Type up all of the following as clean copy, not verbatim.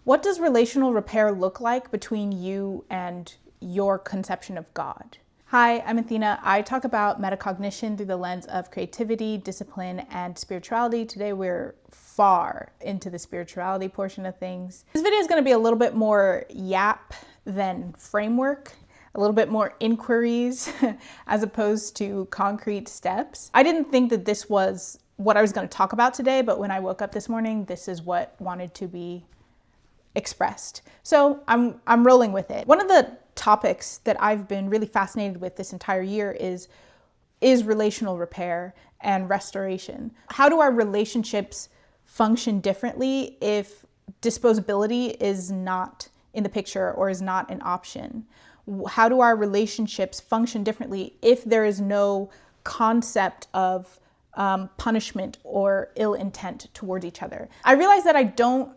What does relational repair look like between you and your conception of God? Hi, I'm Athena. I talk about metacognition through the lens of creativity, discipline, and spirituality. Today we're far into the spirituality portion of things. This video is going to be a little bit more yap than framework, a little bit more inquiries as opposed to concrete steps. I didn't think that this was what I was going to talk about today, but when I woke up this morning, this is what wanted to be expressed. So I'm rolling with it. One of the topics that I've been really fascinated with this entire year is relational repair and restoration. How do our relationships function differently if disposability is not in the picture or is not an option? How do our relationships function differently if there is no concept of punishment or ill intent towards each other? I realize that I don't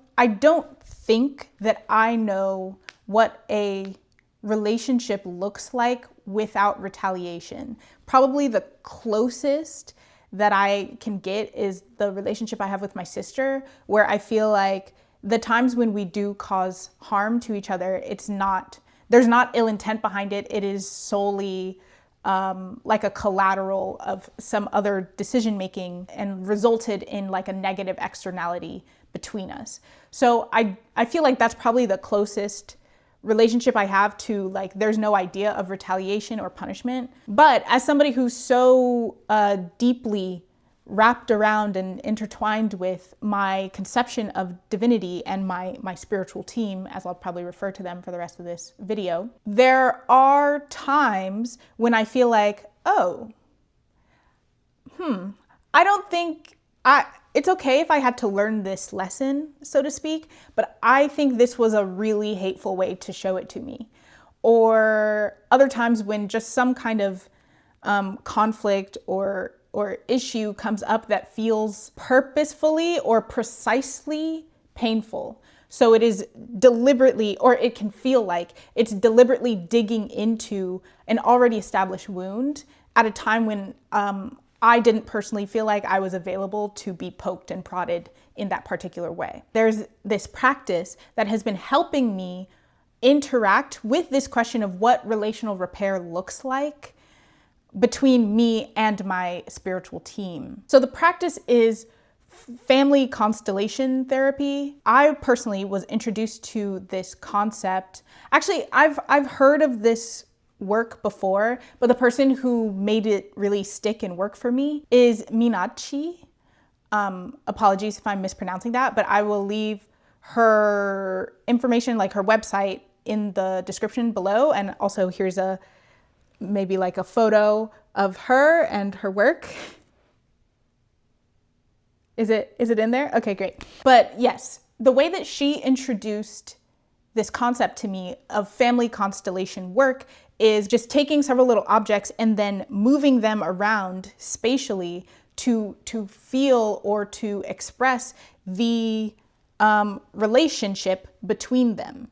think that I know what a relationship looks like without retaliation. Probably the closest that I can get is the relationship I have with my sister, where I feel like the times when we do cause harm to each other, there's not ill intent behind it. It is solely like a collateral of some other decision making and resulted in like a negative externality between us. So I feel like that's probably the closest relationship I have to like there's no idea of retaliation or punishment. But as somebody who's so deeply wrapped around and intertwined with my conception of divinity and my spiritual team, as I'll probably refer to them for the rest of this video, there are times when I feel like, I don't think it's okay if I had to learn this lesson, so to speak, but I think this was a really hateful way to show it to me. Or other times when just some kind of conflict or issue comes up that feels purposefully or precisely painful. So it is deliberately, or it can feel like it's deliberately digging into an already established wound at a time when I didn't personally feel like I was available to be poked and prodded in that particular way. There's this practice that has been helping me interact with this question of what relational repair looks like between me and my spiritual team. So the practice is family constellation therapy. I personally was introduced to this concept. Actually, I've heard of this work before, but the person who made it really stick and work for me is Minachi. Apologies if I'm mispronouncing that, but I will leave her information, like her website, in the description below. And also here's maybe like a photo of her and her work. Is it in there? Okay, great. But yes, the way that she introduced this concept to me of family constellation work is just taking several little objects and then moving them around spatially to feel or to express the relationship between them.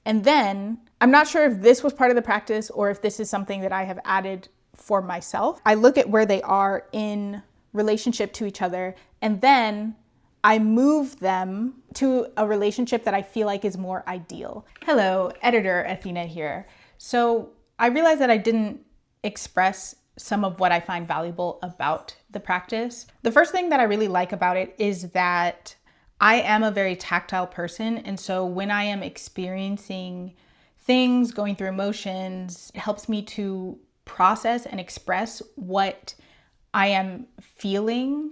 And then, I'm not sure if this was part of the practice or if this is something that I have added for myself. I look at where they are in relationship to each other, and then I move them to a relationship that I feel like is more ideal. Hello, editor Athena here. So I realized that I didn't express some of what I find valuable about the practice. The first thing that I really like about it is that I am a very tactile person. And so when I am experiencing things, going through emotions, it helps me to process and express what I am feeling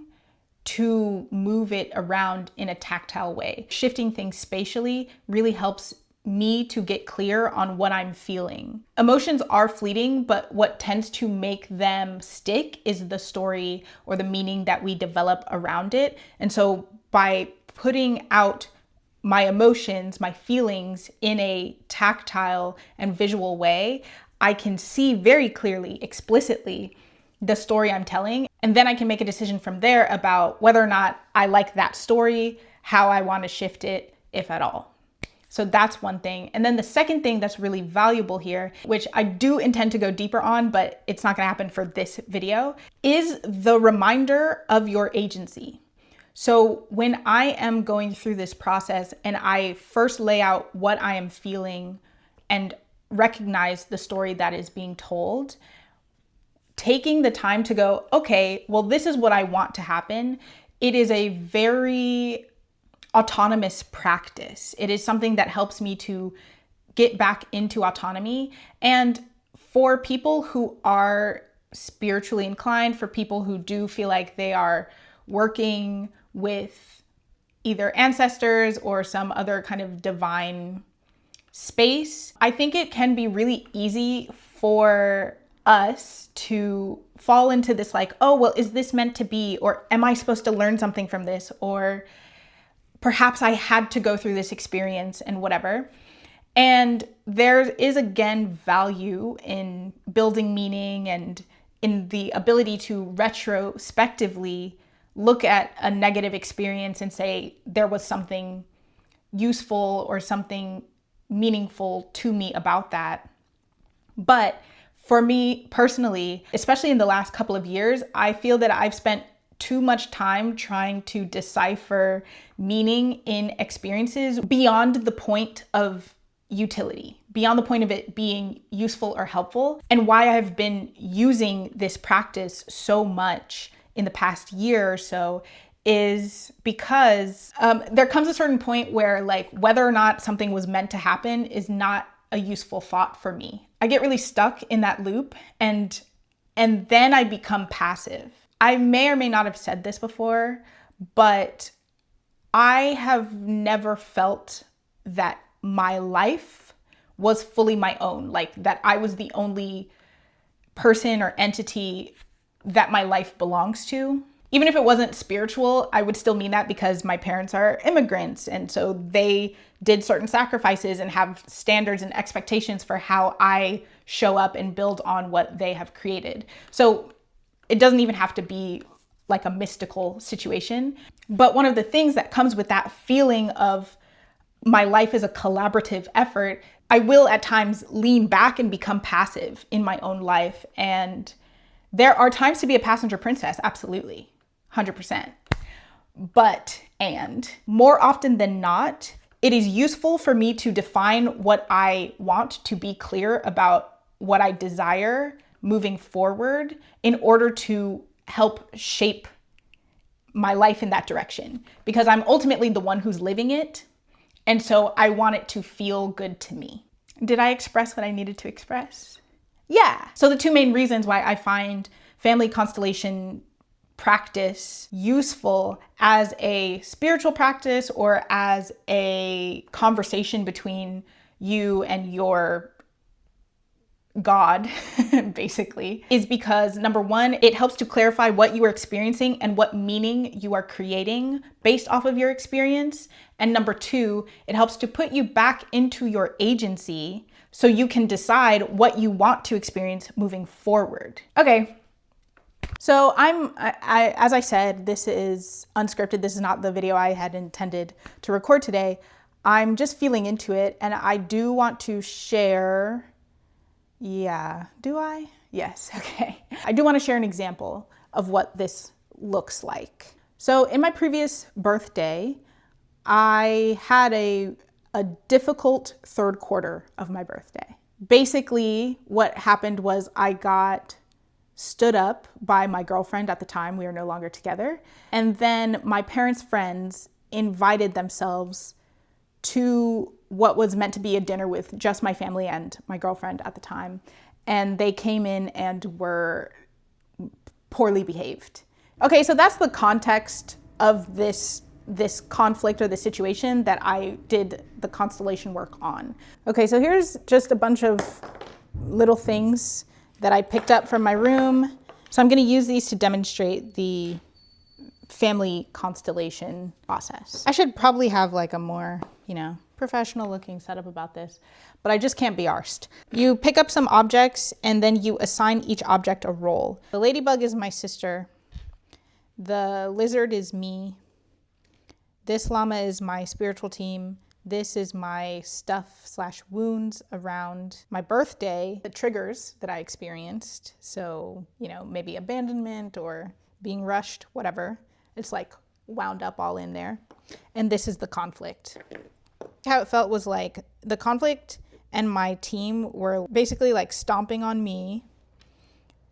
to move it around in a tactile way. Shifting things spatially really helps me to get clear on what I'm feeling. Emotions are fleeting, but what tends to make them stick is the story or the meaning that we develop around it. And so by putting out my emotions, my feelings in a tactile and visual way, I can see very clearly, explicitly, the story I'm telling. And then I can make a decision from there about whether or not I like that story, how I want to shift it, if at all. So that's one thing. And then the second thing that's really valuable here, which I do intend to go deeper on, but it's not going to happen for this video, is the reminder of your agency. So when I am going through this process and I first lay out what I am feeling and recognize the story that is being told, taking the time to go, okay, well, this is what I want to happen. It is a very autonomous practice. It is something that helps me to get back into autonomy. And for people who are spiritually inclined, for people who do feel like they are working with either ancestors or some other kind of divine space, I think it can be really easy for us to fall into this like, oh, well, is this meant to be? Or am I supposed to learn something from this? Or perhaps I had to go through this experience and whatever. And there is, again, value in building meaning and in the ability to retrospectively look at a negative experience and say, there was something useful or something meaningful to me about that. But for me personally, especially in the last couple of years, I feel that I've spent too much time trying to decipher meaning in experiences beyond the point of utility, beyond the point of it being useful or helpful. And why I've been using this practice so much in the past year or so is because there comes a certain point where like whether or not something was meant to happen is not a useful thought for me. I get really stuck in that loop and then I become passive. I may or may not have said this before, but I have never felt that my life was fully my own, like that I was the only person or entity that my life belongs to. Even if it wasn't spiritual, I would still mean that because my parents are immigrants. And so they did certain sacrifices and have standards and expectations for how I show up and build on what they have created. So it doesn't even have to be like a mystical situation. But one of the things that comes with that feeling of my life is a collaborative effort, I will at times lean back and become passive in my own life. And there are times to be a passenger princess, absolutely, 100%. But more often than not, it is useful for me to define what I want, to be clear about what I desire moving forward in order to help shape my life in that direction, because I'm ultimately the one who's living it. And so I want it to feel good to me. Did I express what I needed to express? Yeah. So the two main reasons why I find family constellation practice useful as a spiritual practice or as a conversation between you and your God, basically, is because number one, it helps to clarify what you are experiencing and what meaning you are creating based off of your experience. And number two, it helps to put you back into your agency so you can decide what you want to experience moving forward. Okay. So as I said, this is unscripted. This is not the video I had intended to record today. I'm just feeling into it, and I do want to share. Yeah, do I? Yes, okay. I do want to share an example of what this looks like. So in my previous birthday, I had a difficult third quarter of my birthday. Basically, what happened was I got stood up by my girlfriend at the time. We are no longer together. And then my parents' friends invited themselves to what was meant to be a dinner with just my family and my girlfriend at the time. And they came in and were poorly behaved. Okay, so that's the context of this conflict or the situation that I did the constellation work on. Okay, so here's just a bunch of little things that I picked up from my room. So I'm gonna use these to demonstrate the family constellation process. I should probably have like a more, professional looking setup about this, but I just can't be arsed. You pick up some objects and then you assign each object a role. The ladybug is my sister. The lizard is me. This llama is my spiritual team. This is my stuff/wounds around my birthday, the triggers that I experienced. So, maybe abandonment or being rushed, whatever. It's like wound up all in there. And this is the conflict. How it felt was like the conflict and my team were basically like stomping on me.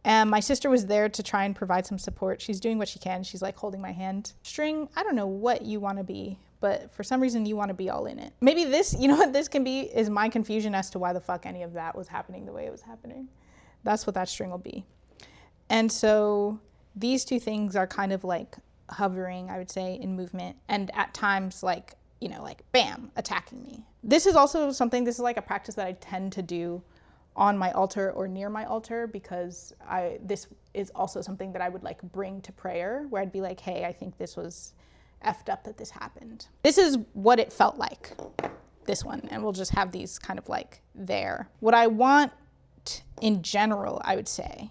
And my sister was there to try and provide some support. She's doing what she can. She's like holding my hand. String, I don't know what you want to be, but for some reason you want to be all in it. Maybe this, you know what this can be, is my confusion as to why the fuck any of that was happening the way it was happening. That's what that string will be. And so these two things are kind of like hovering, I would say, in movement. And at times like, you know, like bam, attacking me. This is also something, this is like a practice that I tend to do on my altar or near my altar, because this is also something that I would like bring to prayer, where I'd be like, hey, I think this was effed up that this happened. This is what it felt like, this one, and we'll just have these kind of like there. What I want in general, I would say,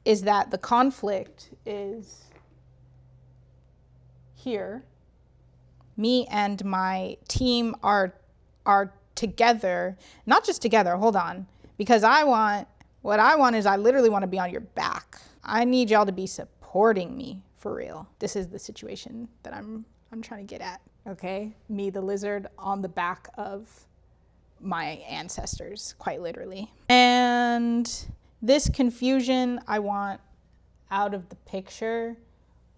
is that the conflict is here. Me and my team are together, not just together, hold on, because what I want is I literally want to be on your back. I need y'all to be supporting me for real. This is the situation that I'm trying to get at, okay? Me, the lizard, on the back of my ancestors, quite literally. And this confusion I want out of the picture,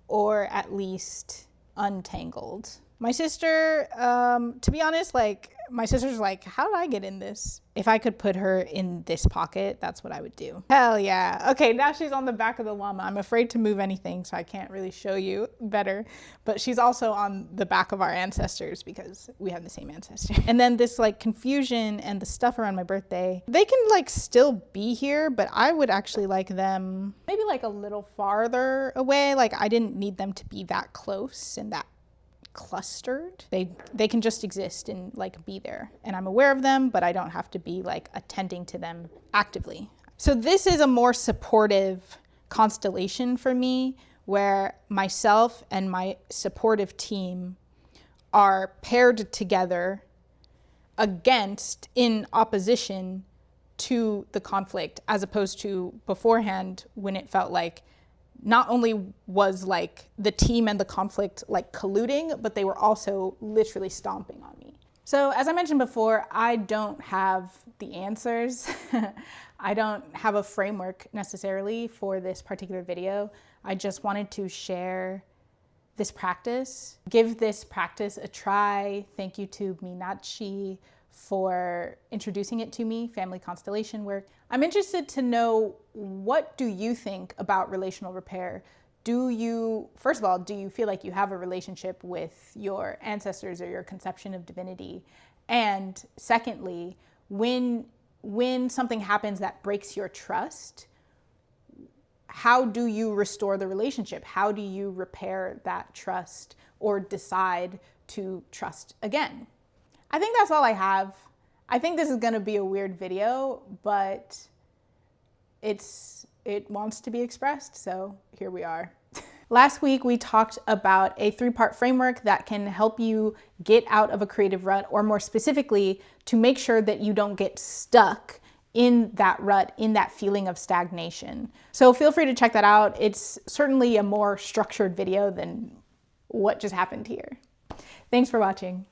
or at least untangled. My sister, to be honest, like, my sister's like, how did I get in this? If I could put her in this pocket, that's what I would do. Hell yeah. Okay, now she's on the back of the llama. I'm afraid to move anything, so I can't really show you better. But she's also on the back of our ancestors because we have the same ancestor. And then this like confusion and the stuff around my birthday, they can like still be here, but I would actually like them maybe like a little farther away. Like I didn't need them to be that close and that clustered. They can just exist and like be there, and I'm aware of them, but I don't have to be like attending to them actively. So this is a more supportive constellation for me, where myself and my supportive team are paired together against, in opposition to the conflict, as opposed to beforehand when it felt like not only was like the team and the conflict like colluding, but they were also literally stomping on me. So as I mentioned before, I don't have the answers. I don't have a framework necessarily for this particular video. I just wanted to share this practice, give this practice a try. Thank you to Minachi for introducing it to me, Family Constellation Work. I'm interested to know, what do you think about relational repair? First of all, do you feel like you have a relationship with your ancestors or your conception of divinity? And secondly, when something happens that breaks your trust, how do you restore the relationship? How do you repair that trust or decide to trust again? I think that's all I have. I think this is gonna be a weird video, but it wants to be expressed, so here we are. Last week, we talked about a 3-part framework that can help you get out of a creative rut, or more specifically, to make sure that you don't get stuck in that rut, in that feeling of stagnation. So feel free to check that out. It's certainly a more structured video than what just happened here. Thanks for watching.